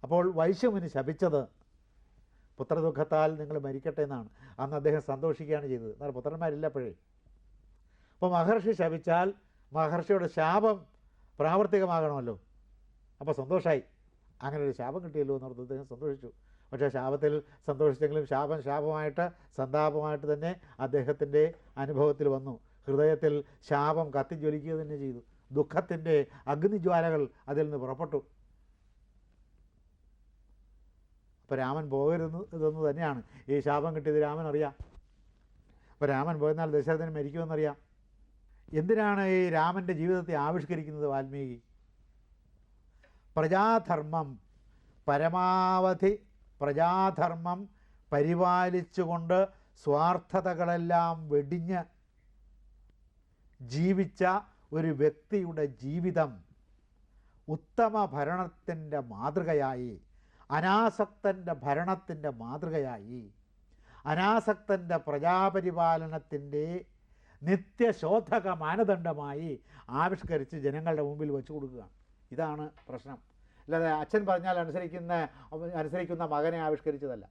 അപ്പോൾ വൈശ്യമുനി ശപിച്ചത് പുത്രദുഃഖത്താൽ നിങ്ങൾ മരിക്കട്ടെ എന്നാണ്. അന്ന് അദ്ദേഹം സന്തോഷിക്കുകയാണ് ചെയ്തത്. എന്നാൽ പുത്രന്മാരില്ലപ്പോഴേ. അപ്പോൾ മഹർഷി ശപിച്ചാൽ മഹർഷിയുടെ ശാപം പ്രാവർത്തികമാകണമല്ലോ. അപ്പോൾ സന്തോഷമായി, അങ്ങനെ ഒരു ശാപം കിട്ടിയല്ലോ എന്നോർത്ത് അദ്ദേഹം സന്തോഷിച്ചു. പക്ഷേ ശാപത്തിൽ സന്തോഷിച്ചെങ്കിലും ശാപമായിട്ട് സന്താപമായിട്ട് തന്നെ അദ്ദേഹത്തിൻ്റെ അനുഭവത്തിൽ വന്നു. ഹൃദയത്തിൽ ശാപം കത്തിജ്വലിക്കുക തന്നെ ചെയ്തു. ദുഃഖത്തിൻ്റെ അഗ്നിജ്വാലകൾ അതിൽ നിന്ന് പുറപ്പെട്ടു. അപ്പോൾ രാമൻ പോകരുത് ഇതെന്ന് തന്നെയാണ്. ഈ ശാപം കിട്ടിയത് രാമൻ അറിയാം. അപ്പോൾ രാമൻ പോയെന്നാൽ ദശരഥന് മരിക്കുമെന്നറിയാം. എന്തിനാണ് ഈ രാമൻ്റെ ജീവിതത്തെ ആവിഷ്കരിക്കുന്നത് വാൽമീകി? പ്രജാധർമ്മം, പരമാവധി പ്രജാധർമ്മം പരിപാലിച്ചുകൊണ്ട് സ്വാർത്ഥതകളെല്ലാം വെടിഞ്ഞ് ജീവിച്ച ഒരു വ്യക്തിയുടെ ജീവിതം ഉത്തമ ഭരണത്തിൻ്റെ മാതൃകയായി, അനാസക്തൻ്റെ ഭരണത്തിൻ്റെ മാതൃകയായി, അനാസക്തൻ്റെ പ്രജാപരിപാലനത്തിൻ്റെ നിത്യശോധക മാനദണ്ഡമായി ആവിഷ്കരിച്ച് ജനങ്ങളുടെ മുമ്പിൽ വെച്ചു കൊടുക്കുകയാണ്. ഇതാണ് പ്രശ്നം. അല്ലാതെ അച്ഛൻ പറഞ്ഞാൽ അനുസരിക്കുന്ന മകനെ ആവിഷ്കരിച്ചതല്ല.